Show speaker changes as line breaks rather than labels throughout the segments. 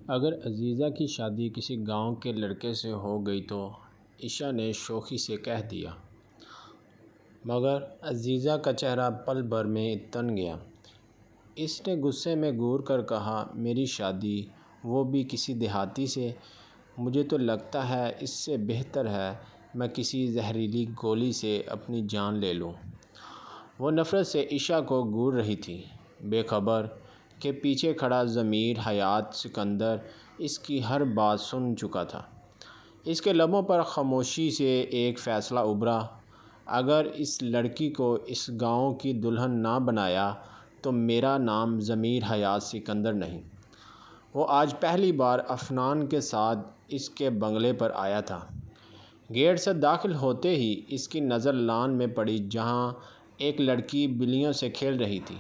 اگر عزیزہ کی شادی کسی گاؤں کے لڑکے سے ہو گئی تو عائشہ نے شوخی سے کہہ دیا، مگر عزیزہ کا چہرہ پل بھر میں تن گیا۔ اس نے غصے میں گھور کر کہا، میری شادی، وہ بھی کسی دیہاتی سے؟ مجھے تو لگتا ہے اس سے بہتر ہے میں کسی زہریلی گولی سے اپنی جان لے لوں۔ وہ نفرت سے عائشہ کو گھور رہی تھی، بے خبر کہ پیچھے کھڑا ضمیر حیات سکندر اس کی ہر بات سن چکا تھا۔ اس کے لبوں پر خاموشی سے ایک فیصلہ ابھرا، اگر اس لڑکی کو اس گاؤں کی دلہن نہ بنایا تو میرا نام ضمیر حیات سکندر نہیں۔ وہ آج پہلی بار افنان کے ساتھ اس کے بنگلے پر آیا تھا۔ گیٹ سے داخل ہوتے ہی اس کی نظر لان میں پڑی جہاں ایک لڑکی بلیوں سے کھیل رہی تھی۔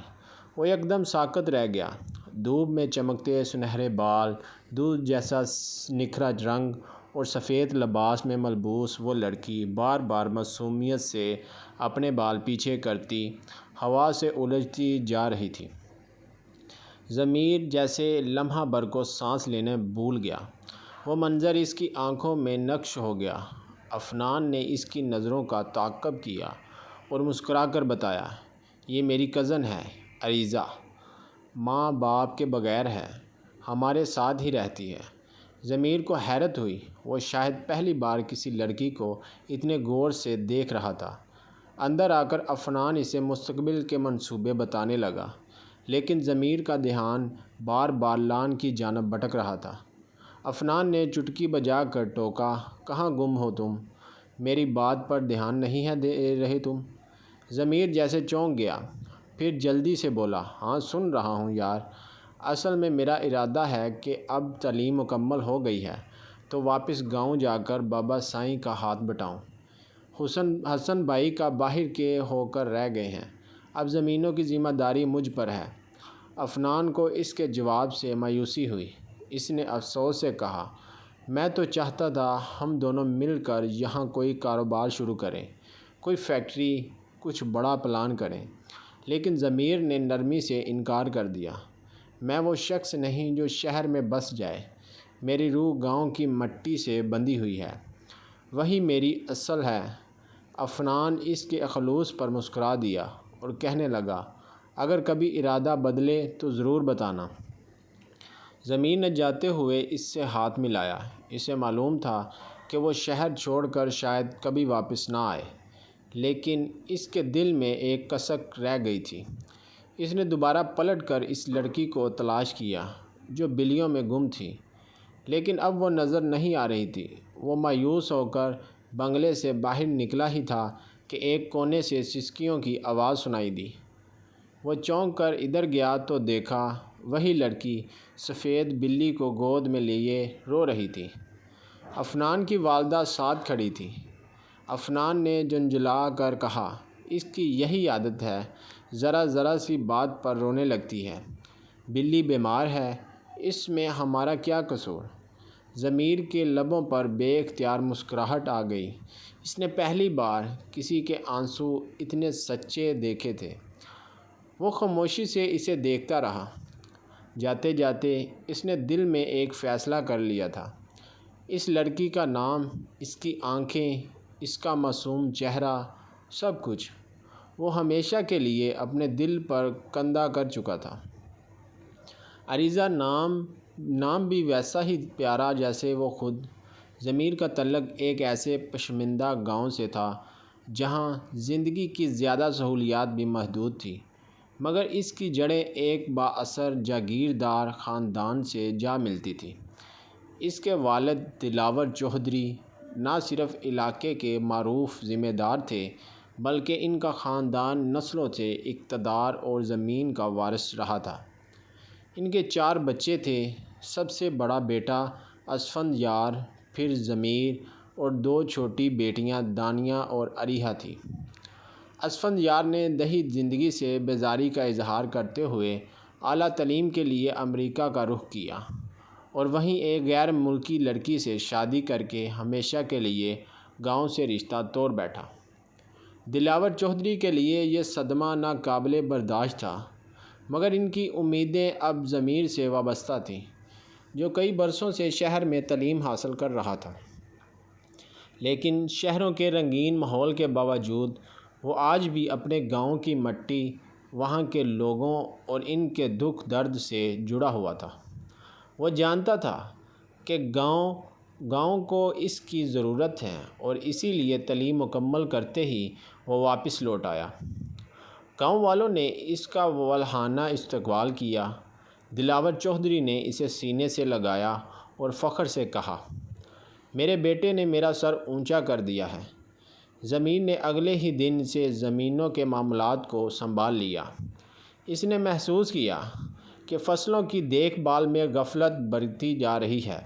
وہ یکدم ساکت رہ گیا۔ دھوپ میں چمکتے سنہرے بال، دودھ جیسا نکھرا رنگ اور سفید لباس میں ملبوس وہ لڑکی بار بار معصومیت سے اپنے بال پیچھے کرتی ہوا سے الجھتی جا رہی تھی۔ ضمیر جیسے لمحہ بھر کو سانس لینے بھول گیا۔ وہ منظر اس کی آنکھوں میں نقش ہو گیا۔ افنان نے اس کی نظروں کا تعاقب کیا اور مسکرا کر بتایا، یہ میری کزن ہے، عریضہ، ماں باپ کے بغیر ہے، ہمارے ساتھ ہی رہتی ہے۔ ضمیر کو حیرت ہوئی، وہ شاید پہلی بار کسی لڑکی کو اتنے غور سے دیکھ رہا تھا۔ اندر آ کر افنان اسے مستقبل کے منصوبے بتانے لگا، لیکن ضمیر کا دھیان بار بار لان کی جانب بھٹک رہا تھا۔ افنان نے چٹکی بجا کر ٹوکا، کہاں گم ہو تم؟ میری بات پر دھیان نہیں ہے دے رہے تم؟ ضمیر جیسے چونک گیا، پھر جلدی سے بولا، ہاں سن رہا ہوں یار، اصل میں میرا ارادہ ہے کہ اب تعلیم مکمل ہو گئی ہے تو واپس گاؤں جا کر بابا سائیں کا ہاتھ بٹاؤں۔ حسن بھائی کا باہر کے ہو کر رہ گئے ہیں، اب زمینوں کی ذمہ داری مجھ پر ہے۔ افنان کو اس کے جواب سے مایوسی ہوئی۔ اس نے افسوس سے کہا، میں تو چاہتا تھا ہم دونوں مل کر یہاں کوئی کاروبار شروع کریں، کوئی فیکٹری، کچھ بڑا پلان کریں، لیکن ضمیر نے نرمی سے انکار کر دیا۔ میں وہ شخص نہیں جو شہر میں بس جائے، میری روح گاؤں کی مٹی سے بندھی ہوئی ہے، وہی میری اصل ہے۔ افنان اس کے خلوص پر مسکرا دیا اور کہنے لگا، اگر کبھی ارادہ بدلے تو ضرور بتانا۔ ضمیر نے جاتے ہوئے اس سے ہاتھ ملایا۔ اسے معلوم تھا کہ وہ شہر چھوڑ کر شاید کبھی واپس نہ آئے، لیکن اس کے دل میں ایک کسک رہ گئی تھی۔ اس نے دوبارہ پلٹ کر اس لڑکی کو تلاش کیا جو بلیوں میں گم تھی، لیکن اب وہ نظر نہیں آ رہی تھی۔ وہ مایوس ہو کر بنگلے سے باہر نکلا ہی تھا کہ ایک کونے سے سسکیوں کی آواز سنائی دی۔ وہ چونک کر ادھر گیا تو دیکھا وہی لڑکی سفید بلی کو گود میں لیے رو رہی تھی۔ افنان کی والدہ ساتھ کھڑی تھی۔ افنان نے جھنجھلا کر کہا، اس کی یہی عادت ہے، ذرا ذرا سی بات پر رونے لگتی ہے۔ بلی بیمار ہے، اس میں ہمارا کیا قصور؟ ضمیر کے لبوں پر بے اختیار مسکراہٹ آ گئی۔ اس نے پہلی بار کسی کے آنسو اتنے سچے دیکھے تھے۔ وہ خاموشی سے اسے دیکھتا رہا۔ جاتے جاتے اس نے دل میں ایک فیصلہ کر لیا تھا۔ اس لڑکی کا نام، اس کی آنکھیں، اس کا معصوم چہرہ، سب کچھ وہ ہمیشہ کے لیے اپنے دل پر کندہ کر چکا تھا۔ عریضہ نام بھی ویسا ہی پیارا جیسے وہ خود۔ ضمیر کا تعلق ایک ایسے پسماندہ گاؤں سے تھا جہاں زندگی کی زیادہ سہولیات بھی محدود تھیں، مگر اس کی جڑیں ایک با اثر جاگیردار خاندان سے جا ملتی تھیں۔ اس کے والد دلاور چودھری نہ صرف علاقے کے معروف ذمہ دار تھے بلکہ ان کا خاندان نسلوں سے اقتدار اور زمین کا وارث رہا تھا۔ ان کے 4 بچے تھے، سب سے بڑا بیٹا اسفندیار، پھر ضمیر اور 2 چھوٹی بیٹیاں دانیہ اور اریحہ تھیں۔ اسفندیار نے دیہی زندگی سے بیزاری کا اظہار کرتے ہوئے اعلیٰ تعلیم کے لیے امریکہ کا رخ کیا اور وہیں ایک غیر ملکی لڑکی سے شادی کر کے ہمیشہ کے لیے گاؤں سے رشتہ توڑ بیٹھا۔ دلاور چودھری کے لیے یہ صدمہ ناقابل برداشت تھا، مگر ان کی امیدیں اب ضمیر سے وابستہ تھیں۔ جو کئی برسوں سے شہر میں تعلیم حاصل کر رہا تھا، لیکن شہروں کے رنگین ماحول کے باوجود وہ آج بھی اپنے گاؤں کی مٹی، وہاں کے لوگوں اور ان کے دکھ درد سے جڑا ہوا تھا۔ وہ جانتا تھا کہ گاؤں کو اس کی ضرورت ہے اور اسی لیے تعلیم مکمل کرتے ہی وہ واپس لوٹ آیا۔ گاؤں والوں نے اس کا والہانہ استقبال کیا۔ دلاور چودھری نے اسے سینے سے لگایا اور فخر سے کہا، میرے بیٹے نے میرا سر اونچا کر دیا ہے۔ ضمیر نے اگلے ہی دن سے زمینوں کے معاملات کو سنبھال لیا۔ اس نے محسوس کیا کہ فصلوں کی دیکھ بھال میں غفلت برتی جا رہی ہے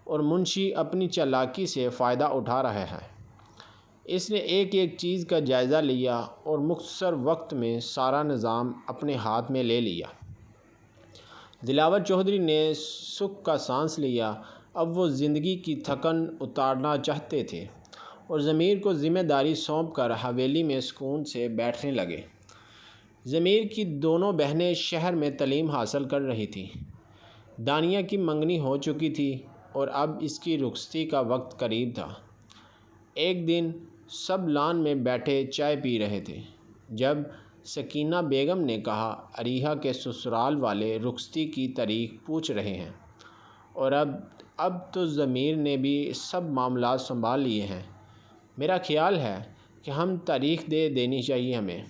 اور منشی اپنی چالاکی سے فائدہ اٹھا رہے ہیں۔ اس نے ایک ایک چیز کا جائزہ لیا اور مختصر وقت میں سارا نظام اپنے ہاتھ میں لے لیا۔ دلاور چودھری نے سکھ کا سانس لیا۔ اب وہ زندگی کی تھکن اتارنا چاہتے تھے اور ضمیر کو ذمہ داری سونپ کر حویلی میں سکون سے بیٹھنے لگے۔ ضمیر کی دونوں بہنیں شہر میں تعلیم حاصل کر رہی تھیں۔ دانیہ کی منگنی ہو چکی تھی اور اب اس کی رخصتی کا وقت قریب تھا۔ ایک دن سب لان میں بیٹھے چائے پی رہے تھے جب سکینہ بیگم نے کہا، اریحہ کے سسرال والے رخصتی کی تاریخ پوچھ رہے ہیں اور اب تو ضمیر نے بھی سب معاملات سنبھال لیے ہیں۔ میرا خیال ہے کہ ہم تاریخ دے دینی چاہیے ہمیں۔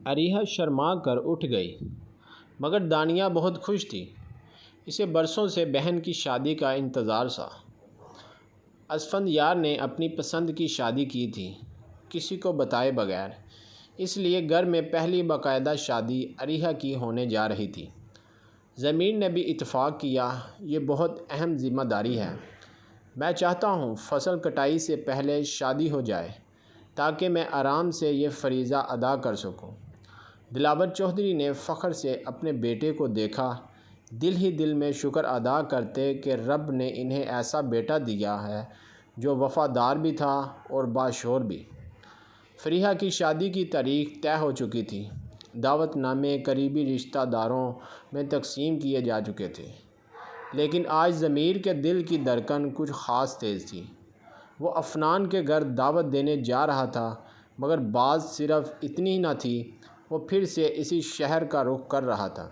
اریحہ شرما کر اٹھ گئی، مگر دانیہ بہت خوش تھی۔ اسے برسوں سے بہن کی شادی کا انتظار تھا۔ اسفند یار نے اپنی پسند کی شادی کی تھی، کسی کو بتائے بغیر، اس لیے گھر میں پہلی باقاعدہ شادی اریحہ کی ہونے جا رہی تھی۔ ضمیر نے بھی اتفاق کیا، یہ بہت اہم ذمہ داری ہے۔ میں چاہتا ہوں فصل کٹائی سے پہلے شادی ہو جائے تاکہ میں آرام سے یہ فریضہ ادا کر سکوں۔ دلاور چودھری نے فخر سے اپنے بیٹے کو دیکھا، دل ہی دل میں شکر ادا کرتے کہ رب نے انہیں ایسا بیٹا دیا ہے جو وفادار بھی تھا اور باشعور بھی۔ فریحہ کی شادی کی تاریخ طے ہو چکی تھی۔ دعوت نامے قریبی رشتہ داروں میں تقسیم کیے جا چکے تھے، لیکن آج ضمیر کے دل کی دھڑکن کچھ خاص تیز تھی۔ وہ عفنان کے گھر دعوت دینے جا رہا تھا، مگر بات صرف اتنی ہی نہ تھی۔ وہ پھر سے اسی شہر کا رخ کر رہا تھا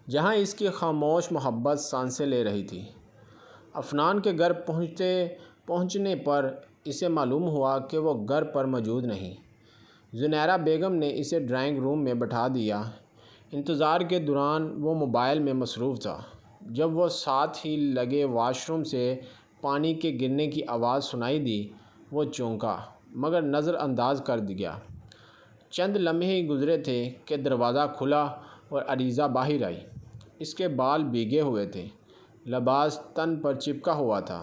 جہاں اس کی خاموش محبت سانسیں لے رہی تھی۔ عفنان کے گھر پہنچنے پر اسے معلوم ہوا کہ وہ گھر پر موجود نہیں۔ زنیرہ بیگم نے اسے ڈرائنگ روم میں بٹھا دیا۔ انتظار کے دوران وہ موبائل میں مصروف تھا۔ جب وہ ساتھ ہی لگے واش روم سے پانی کے گرنے کی آواز سنائی دی، وہ چونکا مگر نظر انداز کر دیا۔ چند لمحے ہی گزرے تھے کہ دروازہ کھلا اور عریضہ باہر آئی۔ اس کے بال بھیگے ہوئے تھے، لباس تن پر چپکا ہوا تھا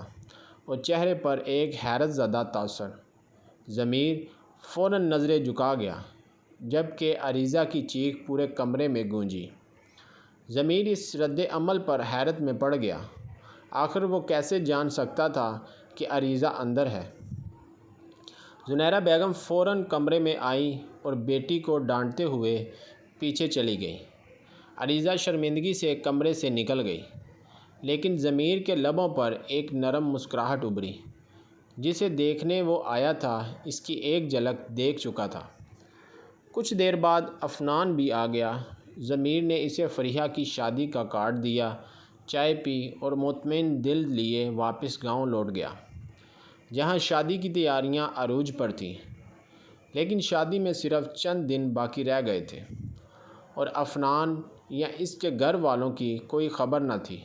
اور چہرے پر ایک حیرت زدہ تاثر۔ ضمیر فوراً نظریں جھکا گیا، جبکہ عریضہ کی چیخ پورے کمرے میں گونجی۔ ضمیر اس رد عمل پر حیرت میں پڑ گیا۔ آخر وہ کیسے جان سکتا تھا کہ عریضہ اندر ہے؟ زنیرہ بیگم فوراً کمرے میں آئیں اور بیٹی کو ڈانٹتے ہوئے پیچھے چلی گئیں۔ عریضہ شرمندگی سے کمرے سے نکل گئی، لیکن ضمیر کے لبوں پر ایک نرم مسکراہٹ ابھری۔ جسے دیکھنے وہ آیا تھا، اس کی ایک جھلک دیکھ چکا تھا۔ کچھ دیر بعد عفنان بھی آ گیا۔ ضمیر نے اسے فریحہ کی شادی کا کارڈ دیا، چائے پی اور مطمئن دل لیے واپس گاؤں لوٹ گیا، جہاں شادی کی تیاریاں عروج پر تھیں۔ لیکن شادی میں صرف چند دن باقی رہ گئے تھے اور عفنان یا اس کے گھر والوں کی کوئی خبر نہ تھی۔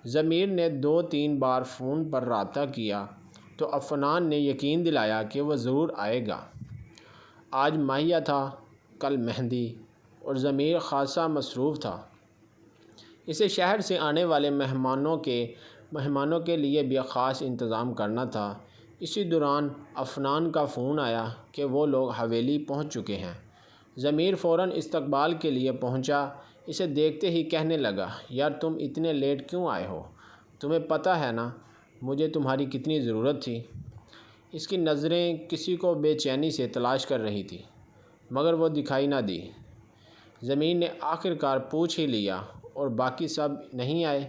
ضمیر نے 2-3 بار فون پر رابطہ کیا تو عفنان نے یقین دلایا کہ وہ ضرور آئے گا۔ آج ماہیہ تھا، کل مہندی، اور ضمیر خاصا مصروف تھا۔ اسے شہر سے آنے والے مہمانوں کے لیے بھی خاص انتظام کرنا تھا۔ اسی دوران عفنان کا فون آیا کہ وہ لوگ حویلی پہنچ چکے ہیں۔ ضمیر فوراً استقبال کے لیے پہنچا۔ اسے دیکھتے ہی کہنے لگا، یار تم اتنے لیٹ کیوں آئے ہو؟ تمہیں پتہ ہے نا مجھے تمہاری کتنی ضرورت تھی۔ اس کی نظریں کسی کو بے چینی سے تلاش کر رہی تھی، مگر وہ دکھائی نہ دی۔ ضمیر نے آخر کار پوچھ ہی لیا، اور باقی سب نہیں آئے؟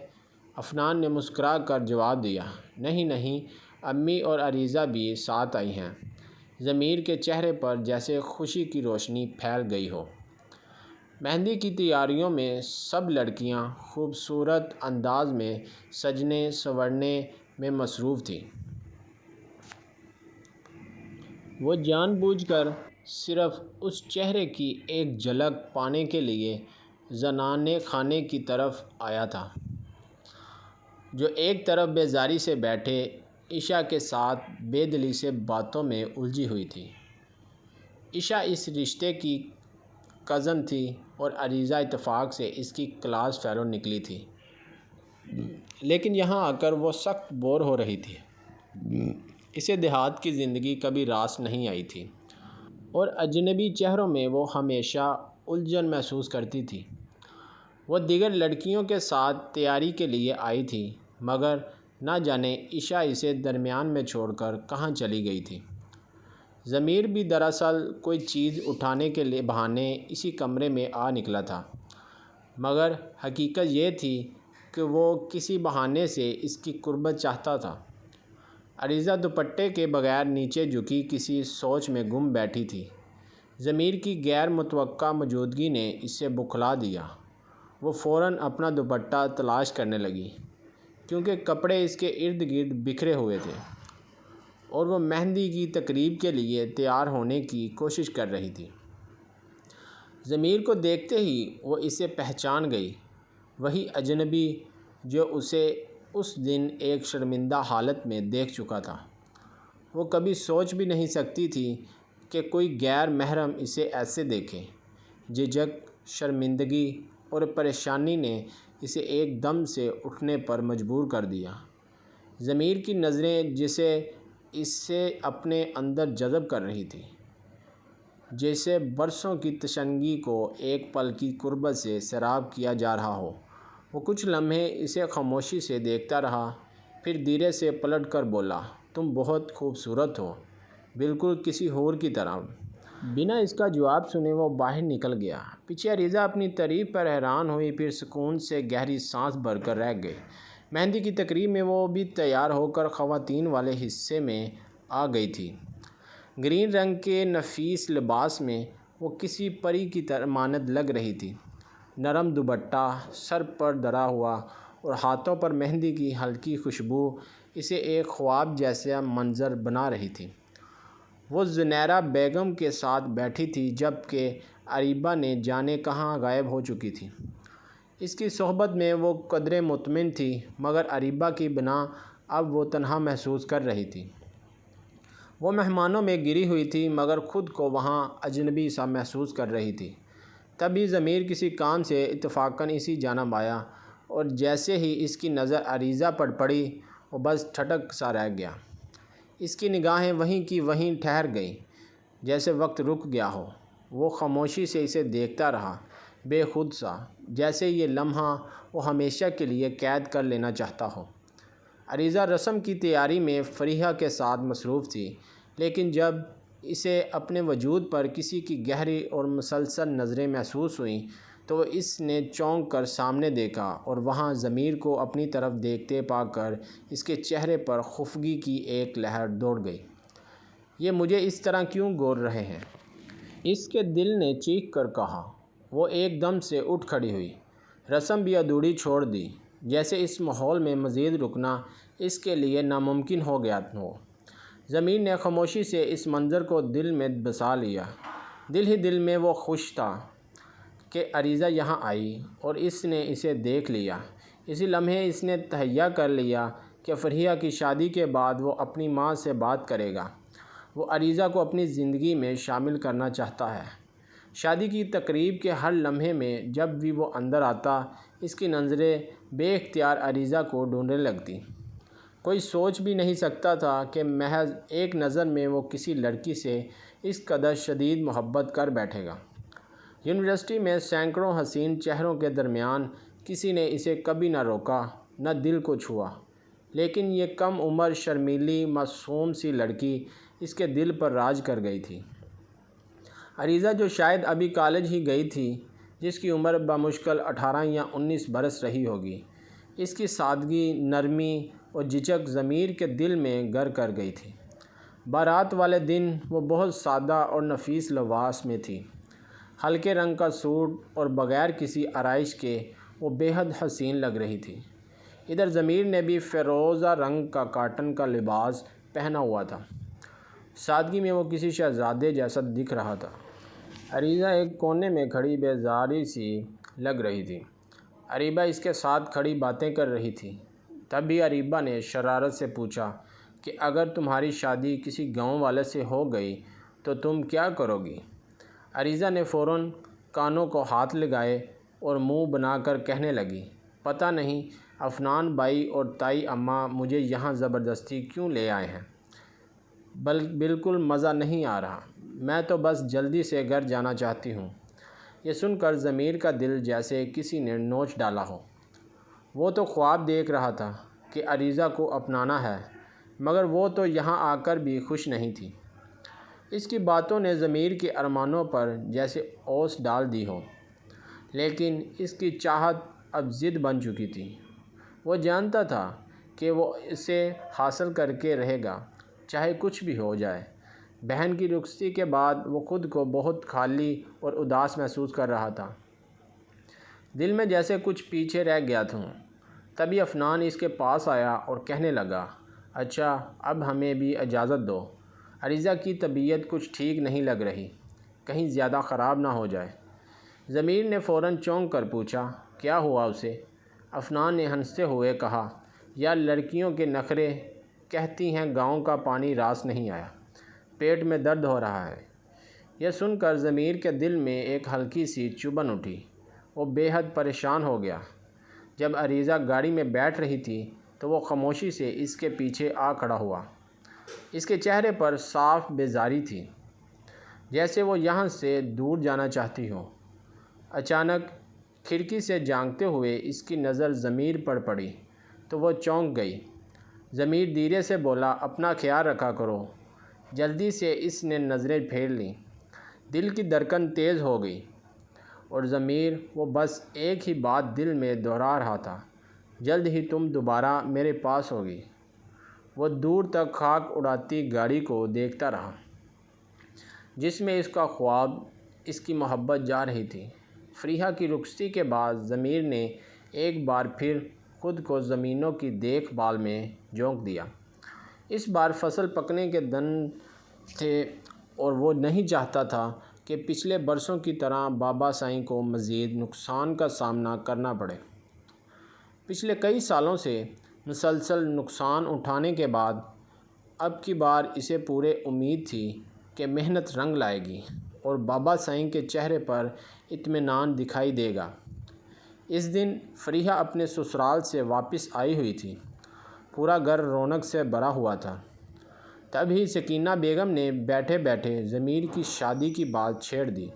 افنان نے مسکرا کر جواب دیا، نہیں نہیں، امی اور عریضہ بھی ساتھ آئی ہیں۔ ضمیر کے چہرے پر جیسے خوشی کی روشنی پھیل گئی ہو۔ مہندی کی تیاریوں میں سب لڑکیاں خوبصورت انداز میں سجنے سنورنے میں مصروف تھیں۔ وہ جان بوجھ کر صرف اس چہرے کی ایک جھلک پانے کے لیے زنانے خانے کی طرف آیا تھا، جو ایک طرف بیزاری سے بیٹھے عشا کے ساتھ بے دلی سے باتوں میں الجھی ہوئی تھی۔ عشا اس رشتے کی کزن تھی اور عریضہ اتفاق سے اس کی کلاس فیلو نکلی تھی، لیکن یہاں آ کر وہ سخت بور ہو رہی تھی۔ اسے دیہات کی زندگی کبھی راس نہیں آئی تھی اور اجنبی چہروں میں وہ ہمیشہ الجھن محسوس کرتی تھی۔ وہ دیگر لڑکیوں کے ساتھ تیاری کے لیے آئی تھی، مگر نہ جانے عشا اسے درمیان میں چھوڑ کر کہاں چلی گئی تھی۔ ضمیر بھی دراصل کوئی چیز اٹھانے کے لیے بہانے اسی کمرے میں آ نکلا تھا، مگر حقیقت یہ تھی کہ وہ کسی بہانے سے اس کی قربت چاہتا تھا۔ عریضہ دوپٹے کے بغیر نیچے جھکی کسی سوچ میں گم بیٹھی تھی۔ ضمیر کی غیر متوقع موجودگی نے اسے بکھلا دیا۔ وہ فوراً اپنا دوپٹہ تلاش کرنے لگی، کیونکہ کپڑے اس کے ارد گرد بکھرے ہوئے تھے اور وہ مہندی کی تقریب کے لیے تیار ہونے کی کوشش کر رہی تھی۔ ضمیر کو دیکھتے ہی وہ اسے پہچان گئی، وہی اجنبی جو اسے اس دن ایک شرمندہ حالت میں دیکھ چکا تھا۔ وہ کبھی سوچ بھی نہیں سکتی تھی کہ کوئی غیر محرم اسے ایسے دیکھے۔ جھجک، شرمندگی اور پریشانی نے اسے ایک دم سے اٹھنے پر مجبور کر دیا۔ ضمیر کی نظریں اسے اپنے اندر جذب کر رہی تھیں، جیسے برسوں کی تشنگی کو ایک پل کی قربت سے سیراب کیا جا رہا ہو۔ وہ کچھ لمحے اسے خاموشی سے دیکھتا رہا، پھر دھیرے سے پلٹ کر بولا، تم بہت خوبصورت ہو، بالکل کسی حور کی طرح۔ بنا اس کا جواب سنے وہ باہر نکل گیا۔ پیچھے عریضہ اپنی تعریف پر حیران ہوئی، پھر سکون سے گہری سانس بھر کر رہ گئی۔ مہندی کی تقریب میں وہ بھی تیار ہو کر خواتین والے حصے میں آ گئی تھی۔ گرین رنگ کے نفیس لباس میں وہ کسی پری کی مانند لگ رہی تھی۔ نرم دوپٹہ سر پر دھرا ہوا اور ہاتھوں پر مہندی کی ہلکی خوشبو اسے ایک خواب جیسا منظر بنا رہی تھی۔ وہ زنیرہ بیگم کے ساتھ بیٹھی تھی، جبکہ عریبہ نے جانے کہاں غائب ہو چکی تھی۔ اس کی صحبت میں وہ قدرے مطمئن تھی، مگر عریبہ کی بنا اب وہ تنہا محسوس کر رہی تھی۔ وہ مہمانوں میں گری ہوئی تھی، مگر خود کو وہاں اجنبی سا محسوس کر رہی تھی۔ تبھی ضمیر کسی کام سے اتفاقاً اسی جانب آیا اور جیسے ہی اس کی نظر عریضہ پر پڑی، وہ بس ٹھٹک سا رہ گیا۔ اس کی نگاہیں وہیں کی وہیں ٹھہر گئیں، جیسے وقت رک گیا ہو۔ وہ خاموشی سے اسے دیکھتا رہا، بے خود سا، جیسے یہ لمحہ وہ ہمیشہ کے لیے قید کر لینا چاہتا ہو۔ عریضہ رسم کی تیاری میں فریحہ کے ساتھ مصروف تھی، لیکن جب اسے اپنے وجود پر کسی کی گہری اور مسلسل نظریں محسوس ہوئیں تو وہ اس نے چونک کر سامنے دیکھا اور وہاں ضمیر کو اپنی طرف دیکھتے پا کر اس کے چہرے پر خفگی کی ایک لہر دوڑ گئی۔ یہ مجھے اس طرح کیوں گور رہے ہیں؟ اس کے دل نے چیخ کر کہا۔ وہ ایک دم سے اٹھ کھڑی ہوئی، رسم بھی ادھوری چھوڑ دی، جیسے اس ماحول میں مزید رکنا اس کے لیے ناممکن ہو گیا ہو۔ ضمیر نے خاموشی سے اس منظر کو دل میں بسا لیا۔ دل ہی دل میں وہ خوش تھا کہ عریضہ یہاں آئی اور اس نے اسے دیکھ لیا۔ اسی لمحے اس نے تہیہ کر لیا کہ فریحہ کی شادی کے بعد وہ اپنی ماں سے بات کرے گا۔ وہ عریضہ کو اپنی زندگی میں شامل کرنا چاہتا ہے۔ شادی کی تقریب کے ہر لمحے میں جب بھی وہ اندر آتا، اس کی نظریں بے اختیار عریضہ کو ڈھونڈنے لگتیں۔ کوئی سوچ بھی نہیں سکتا تھا کہ محض ایک نظر میں وہ کسی لڑکی سے اس قدر شدید محبت کر بیٹھے گا۔ یونیورسٹی میں سینکڑوں حسین چہروں کے درمیان کسی نے اسے کبھی نہ روکا، نہ دل کو چھوا، لیکن یہ کم عمر شرمیلی معصوم سی لڑکی اس کے دل پر راج کر گئی تھی۔ عریضہ جو شاید ابھی کالج ہی گئی تھی، جس کی عمر بمشکل 18 یا 19 برس رہی ہوگی۔ اس کی سادگی، نرمی اور جھجک ضمیر کے دل میں گر کر گئی تھی۔ بارات والے دن وہ بہت سادہ اور نفیس لباس میں تھی۔ ہلکے رنگ کا سوٹ اور بغیر کسی آرائش کے وہ بے حد حسین لگ رہی تھی۔ ادھر ضمیر نے بھی فیروزہ رنگ کا کاٹن کا لباس پہنا ہوا تھا۔ سادگی میں وہ کسی شہزادے جیسا دکھ رہا تھا۔ عریضہ ایک کونے میں کھڑی بیزاری سی لگ رہی تھی۔ عریبہ اس کے ساتھ کھڑی باتیں کر رہی تھی۔ تب بھی عریبہ نے شرارت سے پوچھا کہ اگر تمہاری شادی کسی گاؤں والے سے ہو گئی تو تم کیا کرو گی؟ عریضہ نے فوراً کانوں کو ہاتھ لگائے اور منہ بنا کر کہنے لگی، پتہ نہیں عفنان بھائی اور تائی اماں مجھے یہاں زبردستی کیوں لے آئے ہیں۔ بالکل مزہ نہیں آ رہا، میں تو بس جلدی سے گھر جانا چاہتی ہوں۔ یہ سن کر ضمیر کا دل جیسے کسی نے نوچ ڈالا ہو۔ وہ تو خواب دیکھ رہا تھا کہ عریضہ کو اپنانا ہے، مگر وہ تو یہاں آ کر بھی خوش نہیں تھی۔ اس کی باتوں نے ضمیر کے ارمانوں پر جیسے اوس ڈال دی ہو، لیکن اس کی چاہت اب ضد بن چکی تھی۔ وہ جانتا تھا کہ وہ اسے حاصل کر کے رہے گا، چاہے کچھ بھی ہو جائے۔ بہن کی رخصتی کے بعد وہ خود کو بہت خالی اور اداس محسوس کر رہا تھا۔ دل میں جیسے کچھ پیچھے رہ گیا تھا۔ تبھی عفنان اس کے پاس آیا اور کہنے لگا، اچھا اب ہمیں بھی اجازت دو، عریضہ کی طبیعت کچھ ٹھیک نہیں لگ رہی، کہیں زیادہ خراب نہ ہو جائے۔ ضمیر نے فوراً چونک کر پوچھا، کیا ہوا اسے؟ عفنان نے ہنستے ہوئے کہا، یا لڑکیوں کے نخرے، کہتی ہیں گاؤں کا پانی راس نہیں آیا، پیٹ میں درد ہو رہا ہے۔ یہ سن کر ضمیر کے دل میں ایک ہلکی سی چبھن اٹھی۔ وہ بے حد پریشان ہو گیا۔ جب عریضہ گاڑی میں بیٹھ رہی تھی تو وہ خاموشی سے اس کے پیچھے آ کھڑا ہوا۔ اس کے چہرے پر صاف بیزاری تھی، جیسے وہ یہاں سے دور جانا چاہتی ہو۔ اچانک کھڑکی سے جھانکتے ہوئے اس کی نظر ضمیر پر پڑی تو وہ چونک گئی۔ ضمیر دھیرے سے بولا، اپنا خیال رکھا کرو۔ جلدی سے اس نے نظریں پھیر لیں۔ دل کی دھڑکن تیز ہو گئی اور ضمیر وہ بس ایک ہی بات دل میں دہرا رہا تھا، جلد ہی تم دوبارہ میرے پاس ہوگی۔ وہ دور تک خاک اڑاتی گاڑی کو دیکھتا رہا، جس میں اس کا خواب، اس کی محبت جا رہی تھی۔ فریحہ کی رخصتی کے بعد ضمیر نے ایک بار پھر خود کو زمینوں کی دیکھ بھال میں جھونک دیا۔ اس بار فصل پکنے کے دن تھے اور وہ نہیں چاہتا تھا کہ پچھلے برسوں کی طرح بابا سائیں کو مزید نقصان کا سامنا کرنا پڑے۔ پچھلے کئی سالوں سے مسلسل نقصان اٹھانے کے بعد اب کی بار اسے پورے امید تھی کہ محنت رنگ لائے گی اور بابا سائیں کے چہرے پر اطمینان دکھائی دے گا۔ اس دن فریحہ اپنے سسرال سے واپس آئی ہوئی تھی۔ پورا گھر رونق سے بھرا ہوا تھا۔ تبھی سکینہ بیگم نے بیٹھے بیٹھے ضمیر کی شادی کی بات چھیڑ دی۔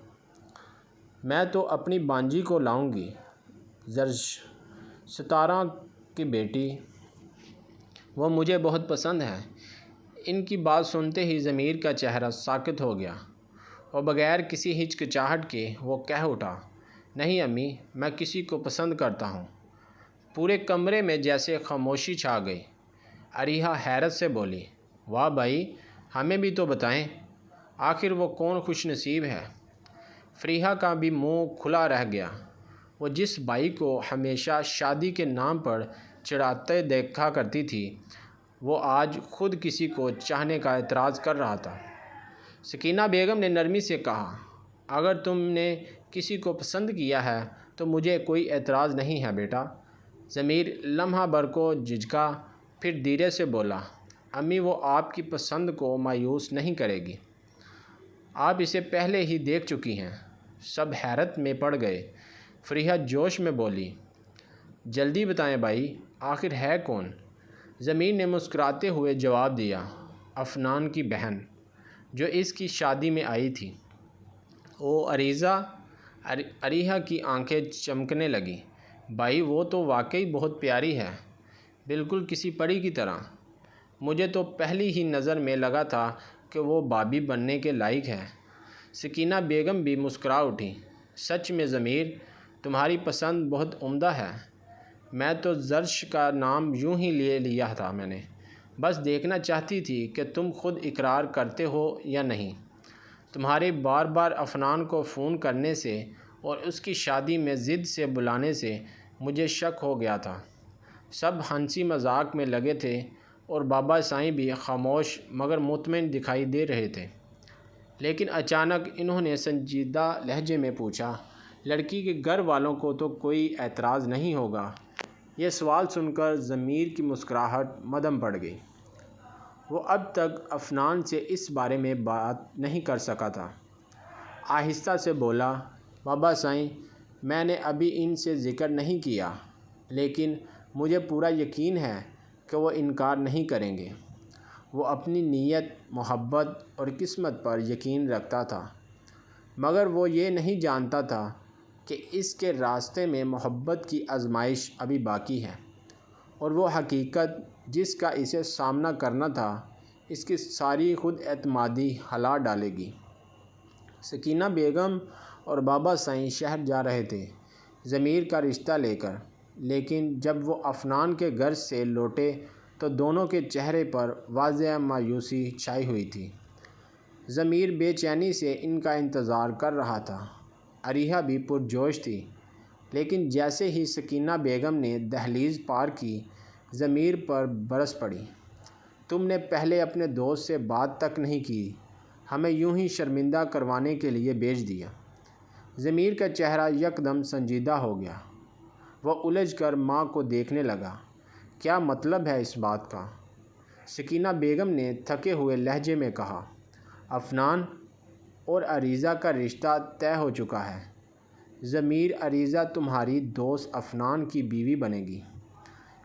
میں تو اپنی بانجی کو لاؤں گی، ستارہ کی بیٹی، وہ مجھے بہت پسند ہے۔ ان کی بات سنتے ہی ضمیر کا چہرہ ساکت ہو گیا اور بغیر کسی ہچکچاہٹ کے وہ کہہ اٹھا، نہیں امی، میں کسی کو پسند کرتا ہوں۔ پورے کمرے میں جیسے خاموشی چھا گئی۔ عریحہ حیرت سے بولی، واہ بھائی، ہمیں بھی تو بتائیں، آخر وہ کون خوش نصیب ہے؟ فریحہ کا بھی منہ کھلا رہ گیا۔ وہ جس بھائی کو ہمیشہ شادی کے نام پر چڑھاتے دیکھا کرتی تھی، وہ آج خود کسی کو چاہنے کا اعتراض کر رہا تھا۔ سکینہ بیگم نے نرمی سے کہا، اگر تم نے کسی کو پسند کیا ہے تو مجھے کوئی اعتراض نہیں ہے بیٹا۔ ضمیر لمحہ بھر کو جھجکا، پھر دھیرے سے بولا، امی وہ آپ کی پسند کو مایوس نہیں کرے گی، آپ اسے پہلے ہی دیکھ چکی ہیں۔ سب حیرت میں پڑ گئے۔ فریحہ جوش میں بولی، جلدی بتائیں بھائی، آخر ہے کون؟ ضمیر نے مسکراتے ہوئے جواب دیا، عفنان کی بہن، جو اس کی شادی میں آئی تھی۔ او عریضہ؟ عریحہ کی آنکھیں چمکنے لگیں۔ بھائی وہ تو واقعی بہت پیاری ہے، بالکل کسی پری کی طرح۔ مجھے تو پہلی ہی نظر میں لگا تھا کہ وہ بھابھی بننے کے لائق ہے۔ سکینہ بیگم بھی مسکرا اٹھی، سچ میں ضمیر، تمہاری پسند بہت عمدہ ہے۔ میں تو زرش کا نام یوں ہی لے لیا تھا، میں نے بس دیکھنا چاہتی تھی کہ تم خود اقرار کرتے ہو یا نہیں۔ تمہارے بار بار عفنان کو فون کرنے سے اور اس کی شادی میں ضد سے بلانے سے مجھے شک ہو گیا تھا۔ سب ہنسی مذاق میں لگے تھے اور بابا سائیں بھی خاموش مگر مطمئن دکھائی دے رہے تھے، لیکن اچانک انہوں نے سنجیدہ لہجے میں پوچھا، لڑکی کے گھر والوں کو تو کوئی اعتراض نہیں ہوگا؟ یہ سوال سن کر ضمیر کی مسکراہٹ مدھم پڑ گئی۔ وہ اب تک عفنان سے اس بارے میں بات نہیں کر سکا تھا۔ آہستہ سے بولا، بابا سائیں، میں نے ابھی ان سے ذکر نہیں کیا، لیکن مجھے پورا یقین ہے کہ وہ انکار نہیں کریں گے۔ وہ اپنی نیت، محبت اور قسمت پر یقین رکھتا تھا، مگر وہ یہ نہیں جانتا تھا کہ اس کے راستے میں محبت کی آزمائش ابھی باقی ہے، اور وہ حقیقت جس کا اسے سامنا کرنا تھا اس کی ساری خود اعتمادی ہلا ڈالے گی۔ سکینہ بیگم اور بابا سائیں شہر جا رہے تھے ضمیر کا رشتہ لے کر، لیکن جب وہ عفنان کے گھر سے لوٹے تو دونوں کے چہرے پر واضح مایوسی چھائی ہوئی تھی۔ ضمیر بے چینی سے ان کا انتظار کر رہا تھا، عریہا بھی پرجوش تھی، لیکن جیسے ہی سکینہ بیگم نے دہلیز پار کی، ضمیر پر برس پڑی، تم نے پہلے اپنے دوست سے بات تک نہیں کی، ہمیں یوں ہی شرمندہ کروانے کے لیے بھیج دیا۔ ضمیر کا چہرہ یکدم سنجیدہ ہو گیا۔ وہ الجھ کر ماں کو دیکھنے لگا۔ کیا مطلب ہے اس بات کا؟ سکینہ بیگم نے تھکے ہوئے لہجے میں کہا، عفنان اور عریضہ کا رشتہ طے ہو چکا ہے۔ ضمیر، عریضہ تمہاری دوست عفنان کی بیوی بنے گی۔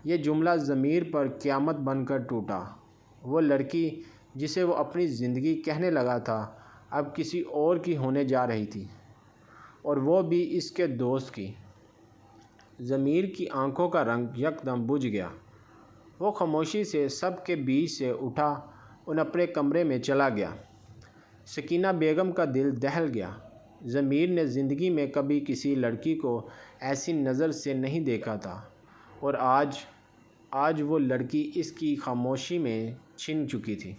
یہ جملہ ضمیر پر قیامت بن کر ٹوٹا۔ وہ لڑکی جسے وہ اپنی زندگی کہنے لگا تھا اب کسی اور کی ہونے جا رہی تھی، اور وہ بھی اس کے دوست کی۔ ضمیر کی آنکھوں کا رنگ یکدم بجھ گیا۔ وہ خاموشی سے سب کے بیچ سے اٹھا اور اپنے کمرے میں چلا گیا۔ سکینہ بیگم کا دل دہل گیا۔ ضمیر نے زندگی میں کبھی کسی لڑکی کو ایسی نظر سے نہیں دیکھا تھا، اور آج وہ لڑکی اس کی خاموشی میں چھن چکی تھی۔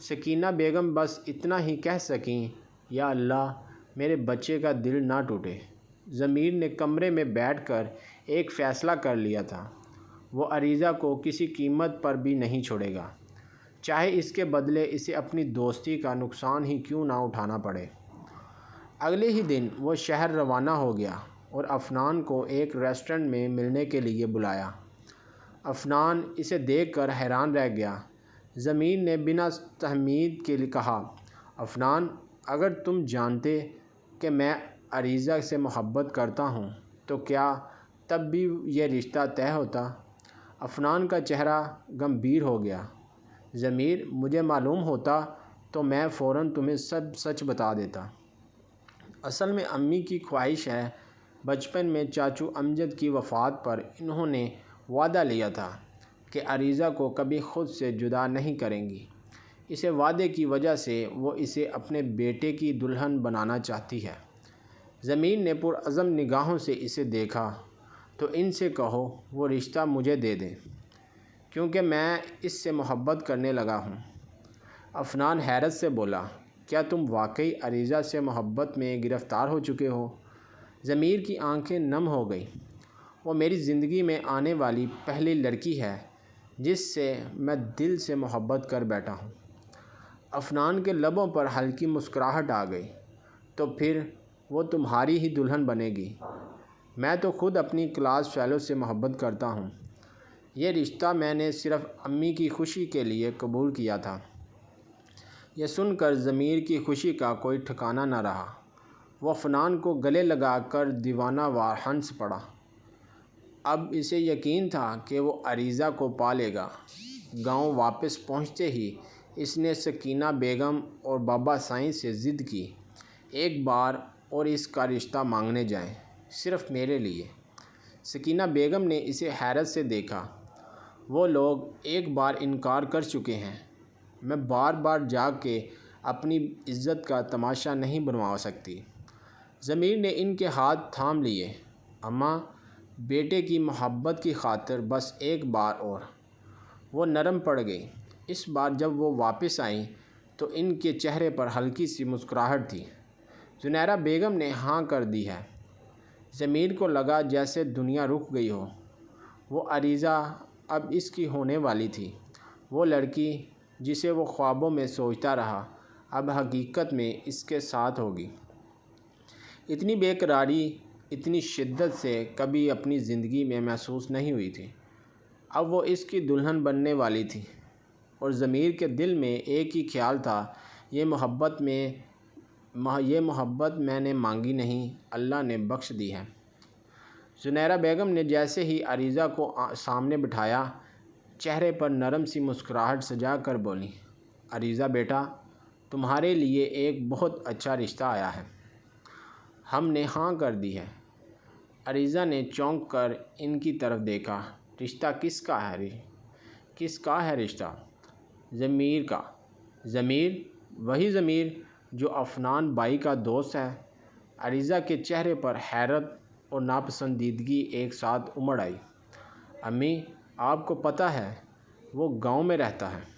سکینہ بیگم بس اتنا ہی کہہ سکیں، یا اللہ، میرے بچے کا دل نہ ٹوٹے۔ ضمیر نے کمرے میں بیٹھ کر ایک فیصلہ کر لیا تھا، وہ عریضہ کو کسی قیمت پر بھی نہیں چھوڑے گا، چاہے اس کے بدلے اسے اپنی دوستی کا نقصان ہی کیوں نہ اٹھانا پڑے۔ اگلے ہی دن وہ شہر روانہ ہو گیا اور عفنان کو ایک ریسٹورنٹ میں ملنے کے لیے بلایا۔ عفنان اسے دیکھ کر حیران رہ گیا۔ ضمیر نے بنا تہمید کے کہا، عفنان، اگر تم جانتے کہ میں عریضہ سے محبت کرتا ہوں تو کیا تب بھی یہ رشتہ طے ہوتا؟ عفنان کا چہرہ گمبھیر ہو گیا۔ ضمیر، مجھے معلوم ہوتا تو میں فوراً تمہیں سب سچ بتا دیتا۔ اصل میں امی کی خواہش ہے۔ بچپن میں چاچو امجد کی وفات پر انہوں نے وعدہ لیا تھا کہ عریضہ کو کبھی خود سے جدا نہیں کریں گی۔ اس وعدے کی وجہ سے وہ اسے اپنے بیٹے کی دلہن بنانا چاہتی ہے۔ ضمیر نے پرعزم نگاہوں سے اسے دیکھا، تو ان سے کہو وہ رشتہ مجھے دے دیں، کیونکہ میں اس سے محبت کرنے لگا ہوں۔ عفنان حیرت سے بولا، کیا تم واقعی عریضہ سے محبت میں گرفتار ہو چکے ہو؟ ضمیر کی آنکھیں نم ہو گئیں۔ وہ میری زندگی میں آنے والی پہلی لڑکی ہے جس سے میں دل سے محبت کر بیٹھا ہوں۔ عفنان کے لبوں پر ہلکی مسکراہٹ آ گئی، تو پھر وہ تمہاری ہی دلہن بنے گی۔ میں تو خود اپنی کلاس فیلو سے محبت کرتا ہوں۔ یہ رشتہ میں نے صرف امی کی خوشی کے لیے قبول کیا تھا۔ یہ سن کر ضمیر کی خوشی کا کوئی ٹھکانہ نہ رہا۔ وہ عفنان کو گلے لگا کر دیوانہ وار ہنس پڑا۔ اب اسے یقین تھا کہ وہ عریضہ کو پا لے گا۔ گاؤں واپس پہنچتے ہی اس نے سکینہ بیگم اور بابا سائیں سے ضد کی، ایک بار اور اس کا رشتہ مانگنے جائیں، صرف میرے لیے۔ سکینہ بیگم نے اسے حیرت سے دیکھا۔ وہ لوگ ایک بار انکار کر چکے ہیں، میں بار بار جا کے اپنی عزت کا تماشا نہیں بنوا سکتی۔ ضمیر نے ان کے ہاتھ تھام لیے۔ اماں، بیٹے کی محبت کی خاطر بس ایک بار اور۔ وہ نرم پڑ گئی۔ اس بار جب وہ واپس آئیں تو ان کے چہرے پر ہلکی سی مسکراہٹ تھی۔ زنیرہ بیگم نے ہاں کر دی ہے۔ ضمیر کو لگا جیسے دنیا رک گئی ہو۔ وہ عریضہ اب اس کی ہونے والی تھی۔ وہ لڑکی جسے وہ خوابوں میں سوچتا رہا اب حقیقت میں اس کے ساتھ ہوگی۔ اتنی بے قراری اتنی شدت سے کبھی اپنی زندگی میں محسوس نہیں ہوئی تھی۔ اب وہ اس کی دلہن بننے والی تھی، اور ضمیر کے دل میں ایک ہی خیال تھا، یہ محبت میں نے مانگی نہیں، اللہ نے بخش دی ہے۔ زنیرہ بیگم نے جیسے ہی عریضہ کو سامنے بٹھایا، چہرے پر نرم سی مسکراہٹ سجا کر بولی، عریضہ بیٹا، تمہارے لیے ایک بہت اچھا رشتہ آیا ہے۔ ہم نے ہاں کر دی ہے۔ عریضہ نے چونک کر ان کی طرف دیکھا۔ رشتہ کس کا ہے؟ کس کا ہے رشتہ؟ ضمیر کا۔ ضمیر؟ وہی ضمیر جو عفنان بائی کا دوست ہے؟ عریضہ کے چہرے پر حیرت اور ناپسندیدگی ایک ساتھ امڑ آئی۔ امی، آپ کو پتہ ہے وہ گاؤں میں رہتا ہے۔